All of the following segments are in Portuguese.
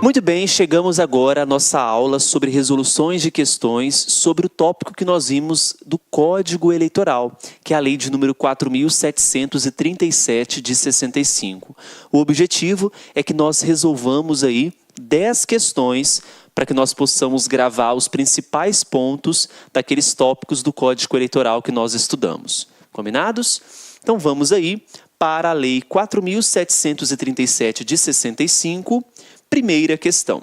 Muito bem, chegamos agora à nossa aula sobre resoluções de questões sobre o tópico que nós vimos do Código Eleitoral, que é a lei de número 4.737 de 65. O objetivo é que nós resolvamos aí 10 questões para que nós possamos gravar os principais pontos daqueles tópicos do Código Eleitoral que nós estudamos. Combinados? Então vamos aí para a lei 4.737 de 65. Primeira questão.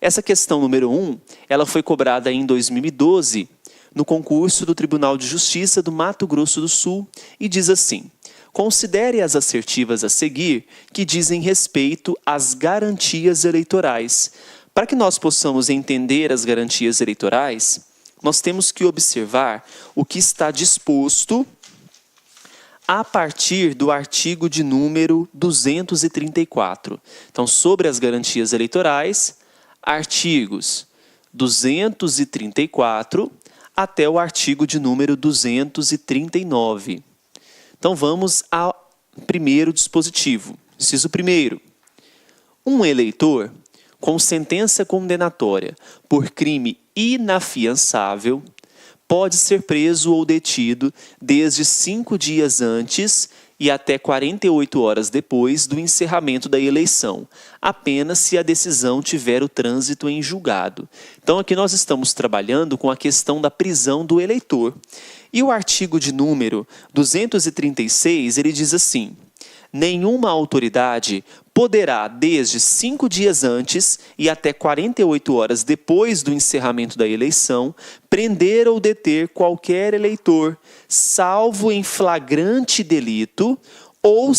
Essa questão número 1, ela foi cobrada em 2012 no concurso do Tribunal de Justiça do Mato Grosso do Sul e diz assim: considere as assertivas a seguir que dizem respeito às garantias eleitorais. Para que nós possamos entender as garantias eleitorais, nós temos que observar o que está disposto a partir do artigo de número 234. Então, sobre as garantias eleitorais, artigos 234 até o artigo de número 239. Então, vamos ao primeiro dispositivo. Inciso primeiro. Um eleitor com sentença condenatória por crime inafiançável pode ser preso ou detido desde 5 dias antes e até 48 horas depois do encerramento da eleição, apenas se a decisão tiver o trânsito em julgado. Então, aqui nós estamos trabalhando com a questão da prisão do eleitor. E o artigo de número 236, ele diz assim: nenhuma autoridade poderá, desde 5 dias antes e até 48 horas depois do encerramento da eleição, prender ou deter qualquer eleitor, salvo em flagrante delito ou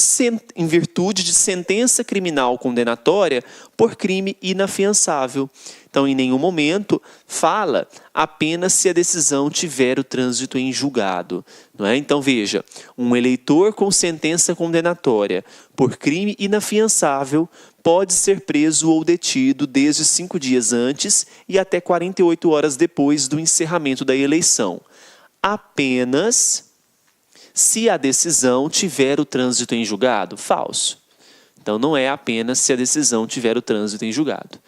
em virtude de sentença criminal condenatória por crime inafiançável. Então, em nenhum momento fala apenas se a decisão tiver o trânsito em julgado. Não é? Então, veja, um eleitor com sentença condenatória por crime inafiançável pode ser preso ou detido desde 5 dias antes e até 48 horas depois do encerramento da eleição, apenas se a decisão tiver o trânsito em julgado. Falso. Então, não é apenas se a decisão tiver o trânsito em julgado.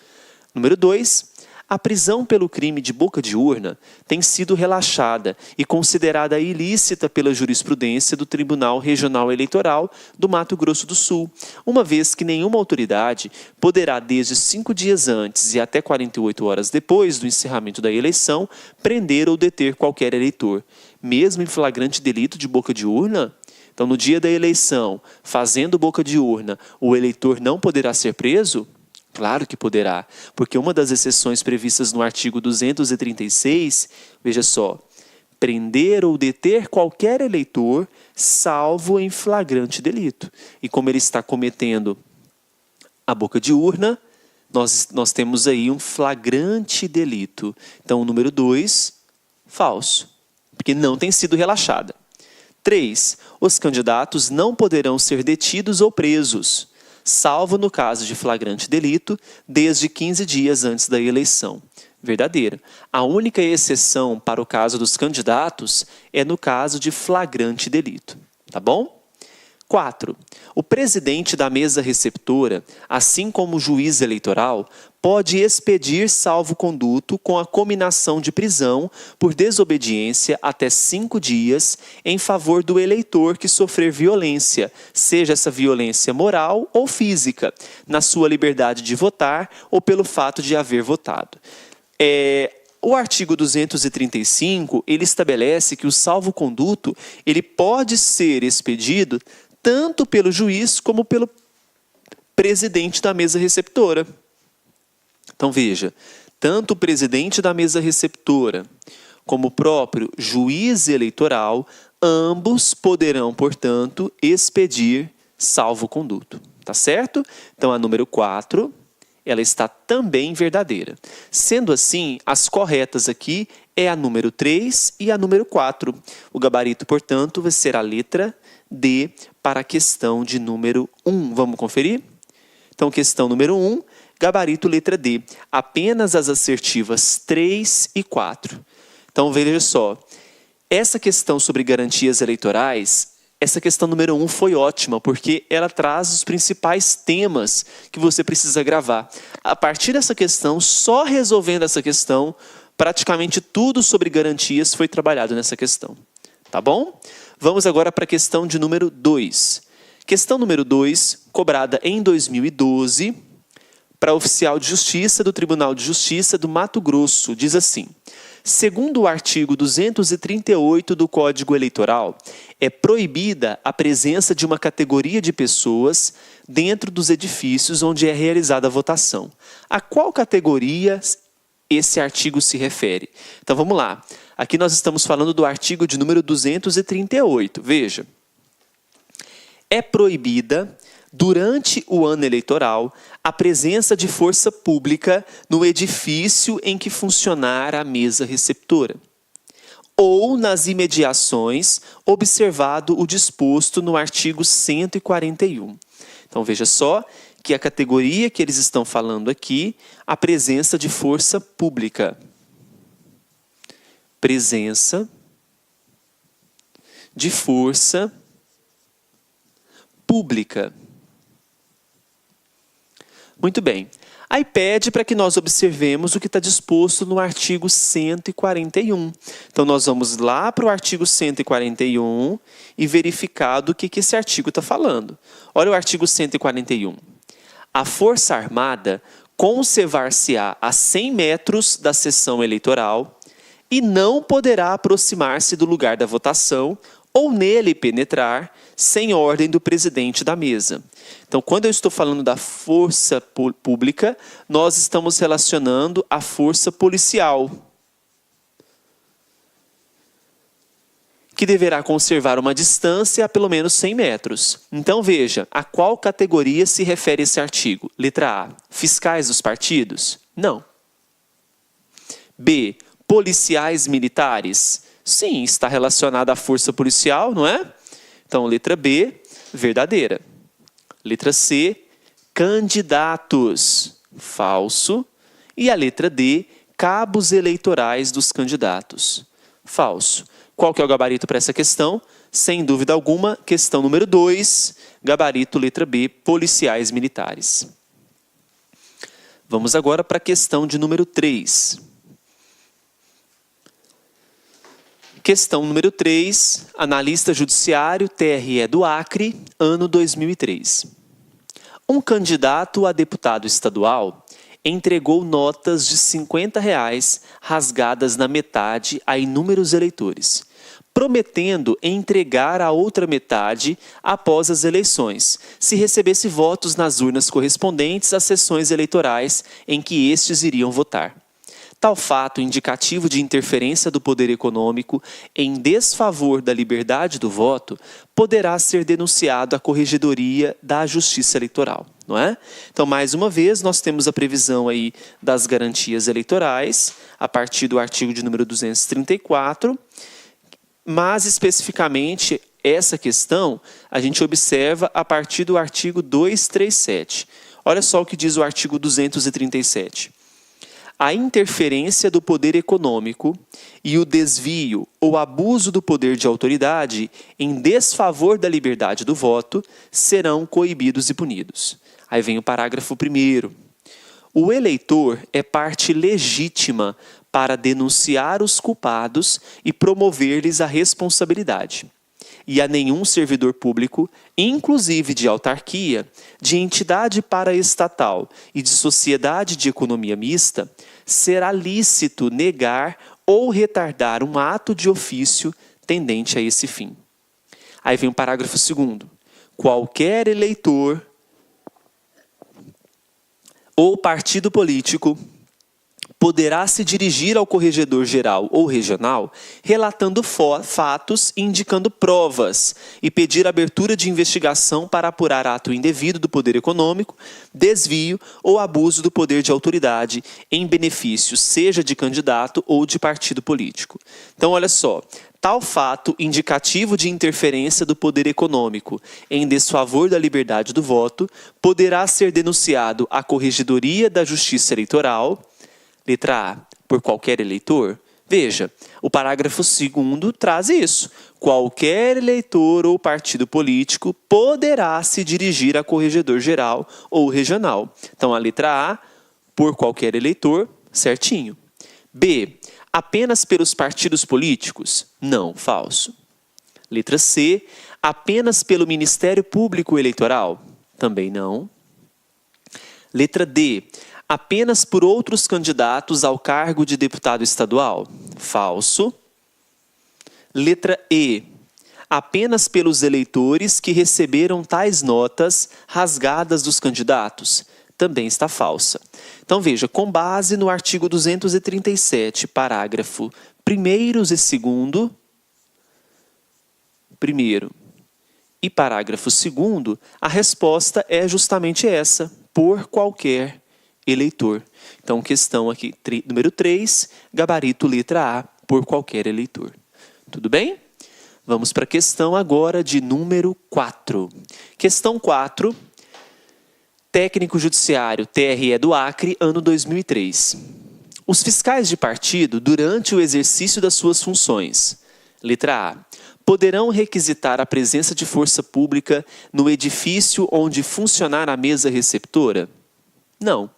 Número 2, a prisão pelo crime de boca de urna tem sido relaxada e considerada ilícita pela jurisprudência do Tribunal Regional Eleitoral do Mato Grosso do Sul, uma vez que nenhuma autoridade poderá, desde 5 dias antes e até 48 horas depois do encerramento da eleição, prender ou deter qualquer eleitor, mesmo em flagrante delito de boca de urna. Então, no dia da eleição, fazendo boca de urna, o eleitor não poderá ser preso? Claro que poderá, porque uma das exceções previstas no artigo 236, veja só, prender ou deter qualquer eleitor, salvo em flagrante delito. E como ele está cometendo a boca de urna, nós temos aí um flagrante delito. Então, o número 2, falso, porque não tem sido relaxada. 3, os candidatos não poderão ser detidos ou presos, salvo no caso de flagrante delito, desde 15 dias antes da eleição. Verdadeira. A única exceção para o caso dos candidatos é no caso de flagrante delito. Tá bom? 4. O presidente da mesa receptora, assim como o juiz eleitoral, pode expedir salvo-conduto com a cominação de prisão por desobediência até 5 dias em favor do eleitor que sofrer violência, seja essa violência moral ou física, na sua liberdade de votar ou pelo fato de haver votado. O artigo 235, ele estabelece que o salvo-conduto ele pode ser expedido tanto pelo juiz como pelo presidente da mesa receptora. Então, veja, tanto o presidente da mesa receptora como o próprio juiz eleitoral, ambos poderão, portanto, expedir salvo-conduto. Tá certo? Então, a número 4, ela está também verdadeira. Sendo assim, as corretas aqui é a número 3 e a número 4. O gabarito, portanto, vai ser a letra D para a questão de número 1. Vamos conferir? Então, questão número 1, gabarito letra D. Apenas as assertivas 3 e 4. Então, veja só. Essa questão sobre garantias eleitorais, essa questão número 1 foi ótima, porque ela traz os principais temas que você precisa gravar. A partir dessa questão, só resolvendo essa questão, praticamente tudo sobre garantias foi trabalhado nessa questão. Tá bom? Vamos agora para a questão de número 2. Questão número 2, cobrada em 2012, para oficial de justiça do Tribunal de Justiça do Mato Grosso, diz assim: segundo o artigo 238 do Código Eleitoral, é proibida a presença de uma categoria de pessoas dentro dos edifícios onde é realizada a votação. A qual categoria esse artigo se refere? Então vamos lá. Aqui nós estamos falando do artigo de número 238. Veja. É proibida, durante o ano eleitoral, a presença de força pública no edifício em que funcionar a mesa receptora, ou nas imediações, observado o disposto no artigo 141. Então, veja só que a categoria que eles estão falando aqui, a presença de força pública. Presença de força pública. Muito bem. Aí pede para que nós observemos o que está disposto no artigo 141. Então, nós vamos lá para o artigo 141 e verificar do que esse artigo está falando. Olha o artigo 141. A Força Armada conservar-se-á a 100 metros da sessão eleitoral e não poderá aproximar-se do lugar da votação ou nele penetrar sem ordem do presidente da mesa. Então, quando eu estou falando da força pública, nós estamos relacionando a força policial, que deverá conservar uma distância a pelo menos 100 metros. Então, veja, a qual categoria se refere esse artigo? Letra A, fiscais dos partidos? Não. B, policiais militares? Sim, está relacionada à força policial, não é? Então, letra B, verdadeira. Letra C, candidatos, falso. E a letra D, cabos eleitorais dos candidatos, falso. Qual que é o gabarito para essa questão? Sem dúvida alguma, questão número 2, gabarito letra B, policiais militares. Vamos agora para a questão de número 3. Questão número 3, analista judiciário, TRE do Acre, ano 2003. Um candidato a deputado estadual entregou notas de R$ 50 rasgadas na metade a inúmeros eleitores, prometendo entregar a outra metade após as eleições, se recebesse votos nas urnas correspondentes às sessões eleitorais em que estes iriam votar. Tal fato indicativo de interferência do poder econômico em desfavor da liberdade do voto poderá ser denunciado à Corregedoria da Justiça Eleitoral, não é? Então, mais uma vez, nós temos a previsão aí das garantias eleitorais, a partir do artigo de número 234, mas especificamente essa questão a gente observa a partir do artigo 237. Olha só o que diz o artigo 237. A interferência do poder econômico e o desvio ou abuso do poder de autoridade em desfavor da liberdade do voto serão coibidos e punidos. Aí vem o parágrafo 1º. O eleitor é parte legítima para denunciar os culpados e promover-lhes a responsabilidade. E a nenhum servidor público, inclusive de autarquia, de entidade paraestatal e de sociedade de economia mista, será lícito negar ou retardar um ato de ofício tendente a esse fim. Aí vem o parágrafo 2º. Qualquer eleitor ou partido político poderá se dirigir ao corregedor geral ou regional relatando fatos e indicando provas e pedir abertura de investigação para apurar ato indevido do poder econômico, desvio ou abuso do poder de autoridade em benefício seja de candidato ou de partido político. Então, olha só. Tal fato indicativo de interferência do poder econômico em desfavor da liberdade do voto poderá ser denunciado à Corregedoria da Justiça Eleitoral. Letra A, por qualquer eleitor? Veja, o parágrafo 2º traz isso. Qualquer eleitor ou partido político poderá se dirigir a corregedor geral ou regional. Então, a letra A, por qualquer eleitor, certinho. B, apenas pelos partidos políticos? Não, falso. Letra C, apenas pelo Ministério Público Eleitoral? Também não. Letra D, apenas por outros candidatos ao cargo de deputado estadual? Falso. Letra E, apenas pelos eleitores que receberam tais notas rasgadas dos candidatos? Também está falsa. Então veja, com base no artigo 237, parágrafo 1º e 2º, primeiro e parágrafo 2º, a resposta é justamente essa, por qualquer eleitor. Então, questão aqui, número 3, gabarito letra A, por qualquer eleitor. Tudo bem? Vamos para a questão agora de número 4. Questão 4, técnico judiciário, TRE do Acre, ano 2003. Os fiscais de partido, durante o exercício das suas funções, letra A, poderão requisitar a presença de força pública no edifício onde funcionar a mesa receptora? Não.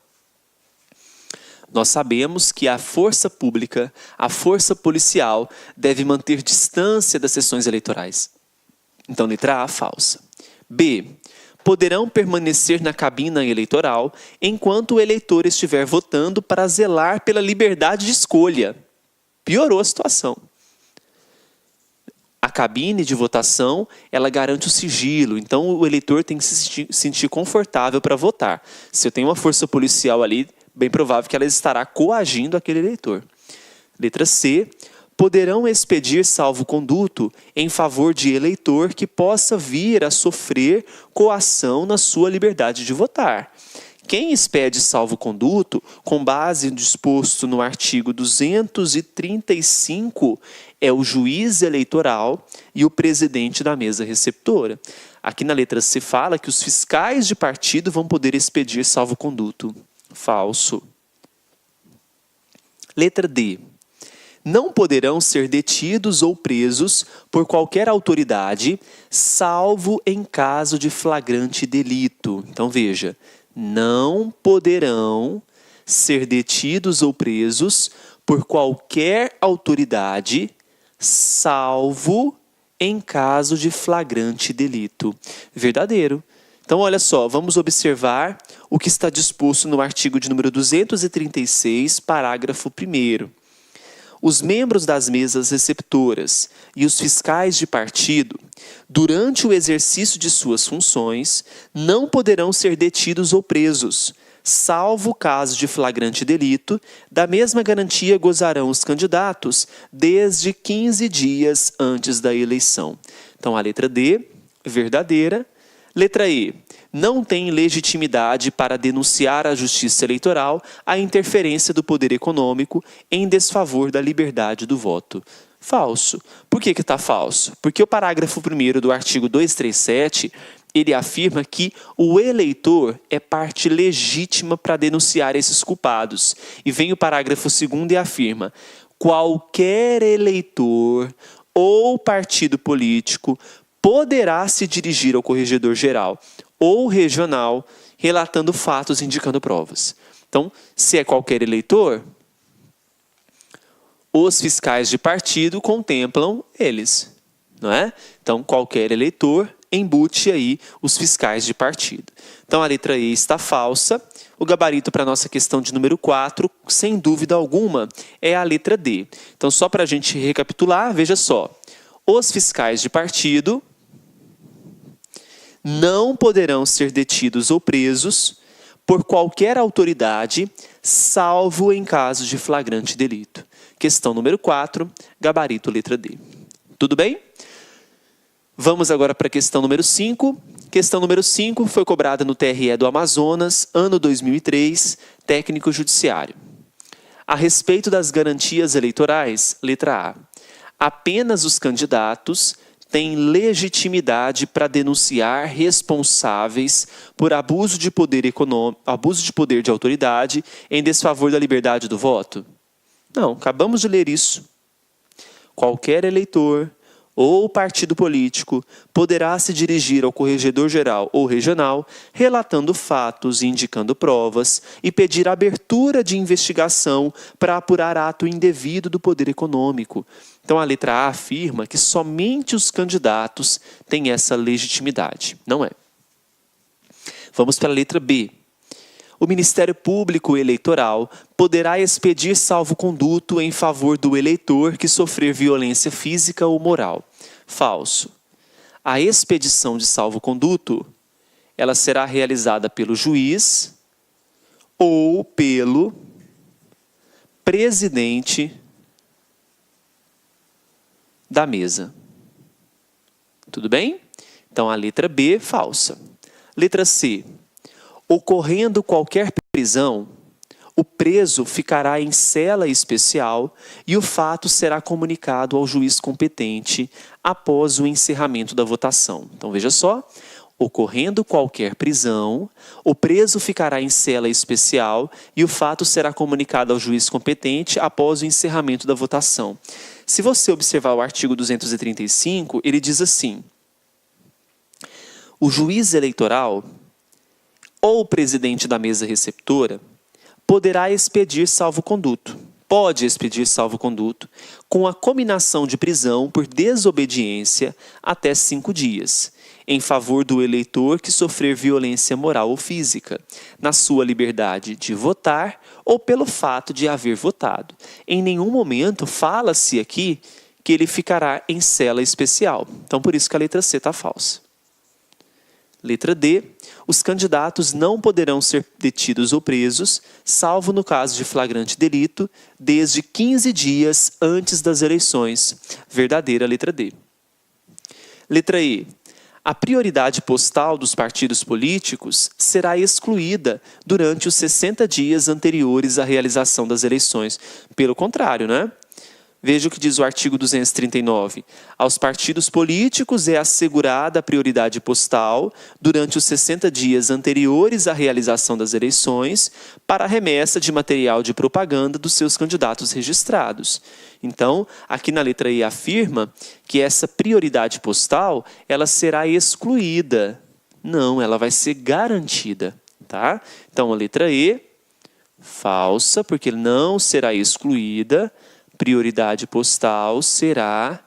Nós sabemos que a força pública, a força policial, deve manter distância das sessões eleitorais. Então, letra A, falsa. B, poderão permanecer na cabina eleitoral enquanto o eleitor estiver votando para zelar pela liberdade de escolha. Piorou a situação. A cabine de votação, ela garante o sigilo, então o eleitor tem que se sentir confortável para votar. Se eu tenho uma força policial ali, bem provável que ela estará coagindo aquele eleitor. Letra C, poderão expedir salvo-conduto em favor de eleitor que possa vir a sofrer coação na sua liberdade de votar. Quem expede salvo-conduto, com base no disposto no artigo 235, é o juiz eleitoral e o presidente da mesa receptora. Aqui na letra C fala que os fiscais de partido vão poder expedir salvo-conduto. Falso. Letra D. Não poderão ser detidos ou presos por qualquer autoridade, salvo em caso de flagrante delito. Então veja, não poderão ser detidos ou presos por qualquer autoridade, salvo em caso de flagrante delito. Verdadeiro. Então, olha só, vamos observar o que está disposto no artigo de número 236, parágrafo 1º. Os membros das mesas receptoras e os fiscais de partido, durante o exercício de suas funções, não poderão ser detidos ou presos, salvo caso de flagrante delito. Da mesma garantia gozarão os candidatos desde 15 dias antes da eleição. Então, a letra D, verdadeira. Letra E, não tem legitimidade para denunciar à Justiça Eleitoral a interferência do poder econômico em desfavor da liberdade do voto. Falso. Por que está falso? Porque o parágrafo 1º do artigo 237, ele afirma que o eleitor é parte legítima para denunciar esses culpados. E vem o parágrafo 2º e afirma: qualquer eleitor ou partido político poderá se dirigir ao corregedor geral ou regional, relatando fatos indicando provas. Então, se é qualquer eleitor, os fiscais de partido contemplam eles, não é? Então, qualquer eleitor embute aí os fiscais de partido. Então, a letra E está falsa. O gabarito para a nossa questão de número 4, sem dúvida alguma, é a letra D. Então, só para a gente recapitular, veja só. Os fiscais de partido não poderão ser detidos ou presos por qualquer autoridade, salvo em caso de flagrante delito. Questão número 4, gabarito letra D. Tudo bem? Vamos agora para a questão número 5. Questão número 5 foi cobrada no TRE do Amazonas, ano 2003, técnico judiciário. A respeito das garantias eleitorais, letra A. Apenas os candidatos têm legitimidade para denunciar responsáveis por abuso de poder econômico, abuso de poder de autoridade em desfavor da liberdade do voto? Não, acabamos de ler isso. Qualquer eleitor ou partido político poderá se dirigir ao corregedor-geral ou regional, relatando fatos e indicando provas, e pedir abertura de investigação para apurar ato indevido do poder econômico. Então, a letra A afirma que somente os candidatos têm essa legitimidade. Não é. Vamos para a letra B. O Ministério Público Eleitoral poderá expedir salvo-conduto em favor do eleitor que sofrer violência física ou moral. Falso. A expedição de salvo-conduto, ela será realizada pelo juiz ou pelo presidente da mesa. Tudo bem? Então, a letra B, falsa. Letra C. Ocorrendo qualquer prisão, o preso ficará em cela especial e o fato será comunicado ao juiz competente após o encerramento da votação. Então, veja só. Ocorrendo qualquer prisão, o preso ficará em cela especial e o fato será comunicado ao juiz competente após o encerramento da votação. Se você observar o artigo 235, ele diz assim: o juiz eleitoral ou o presidente da mesa receptora poderá expedir salvo-conduto. Pode expedir salvo-conduto com a cominação de prisão por desobediência até 5 dias, em favor do eleitor que sofrer violência moral ou física, na sua liberdade de votar ou pelo fato de haver votado. Em nenhum momento fala-se aqui que ele ficará em cela especial. Então, por isso que a letra C está falsa. Letra D. Os candidatos não poderão ser detidos ou presos, salvo no caso de flagrante delito, desde 15 dias antes das eleições. Verdadeira letra D. Letra E. A prioridade postal dos partidos políticos será excluída durante os 60 dias anteriores à realização das eleições. Pelo contrário, né? Veja o que diz o artigo 239. Aos partidos políticos é assegurada a prioridade postal durante os 60 dias anteriores à realização das eleições para a remessa de material de propaganda dos seus candidatos registrados. Então, aqui na letra E afirma que essa prioridade postal ela será excluída. Não, ela vai ser garantida. Tá? Então, a letra E, falsa, porque não será excluída. Prioridade postal será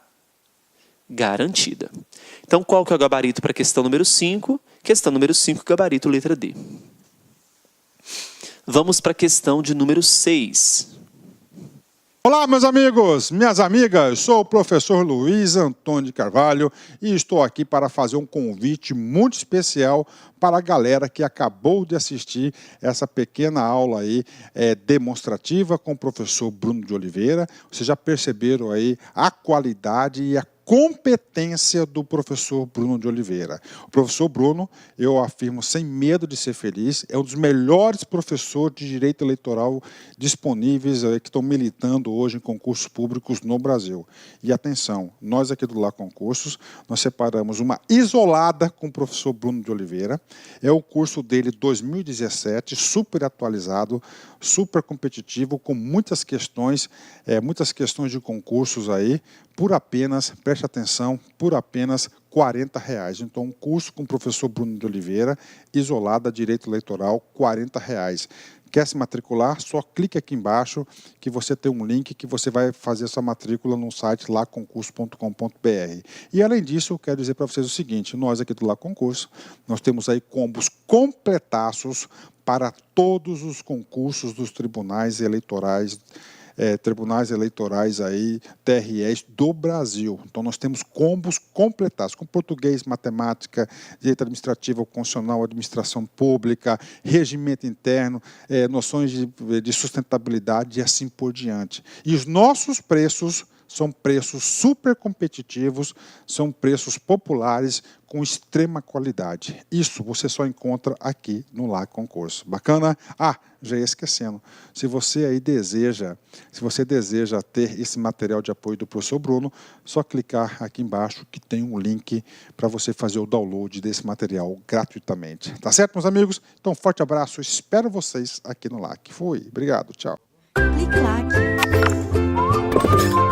garantida. Então, qual que é o gabarito para a questão número 5? Questão número 5, gabarito letra D. Vamos para a questão de número 6. Olá, meus amigos, minhas amigas, sou o professor Luiz Antônio de Carvalho e estou aqui para fazer um convite muito especial para a galera que acabou de assistir essa pequena aula aí demonstrativa com o professor Bruno de Oliveira. Vocês já perceberam aí a qualidade e a competência do professor Bruno de Oliveira. O professor Bruno, eu afirmo sem medo de ser feliz, é um dos melhores professores de direito eleitoral disponíveis que estão militando hoje em concursos públicos no Brasil. E atenção, nós aqui do Lá Concursos, nós separamos uma isolada com o professor Bruno de Oliveira. É o curso dele 2017, super atualizado, super competitivo, com muitas questões de concursos aí, por apenas, preste atenção, por apenas R$40. Então, um curso com o professor Bruno de Oliveira, isolada, direito eleitoral, R$40. Quer se matricular? Só clique aqui embaixo que você tem um link que você vai fazer sua matrícula no site laconcurso.com.br. E além disso, eu quero dizer para vocês o seguinte, nós aqui do Lá Concurso, nós temos aí combos completaços para todos os concursos dos tribunais eleitorais aí, TREs do Brasil. Então, nós temos combos completados, com português, matemática, direito administrativo, constitucional, administração pública, regimento interno, noções de sustentabilidade e assim por diante. E os nossos preços são preços super competitivos, são preços populares com extrema qualidade. Isso você só encontra aqui no Lá Concurso. Bacana? Ah, já ia esquecendo. Se você deseja ter esse material de apoio do professor Bruno, só clicar aqui embaixo que tem um link para você fazer o download desse material gratuitamente. Tá certo, meus amigos? Então, forte abraço. Espero vocês aqui no LAC. Fui. Obrigado. Tchau. Clique lá. Música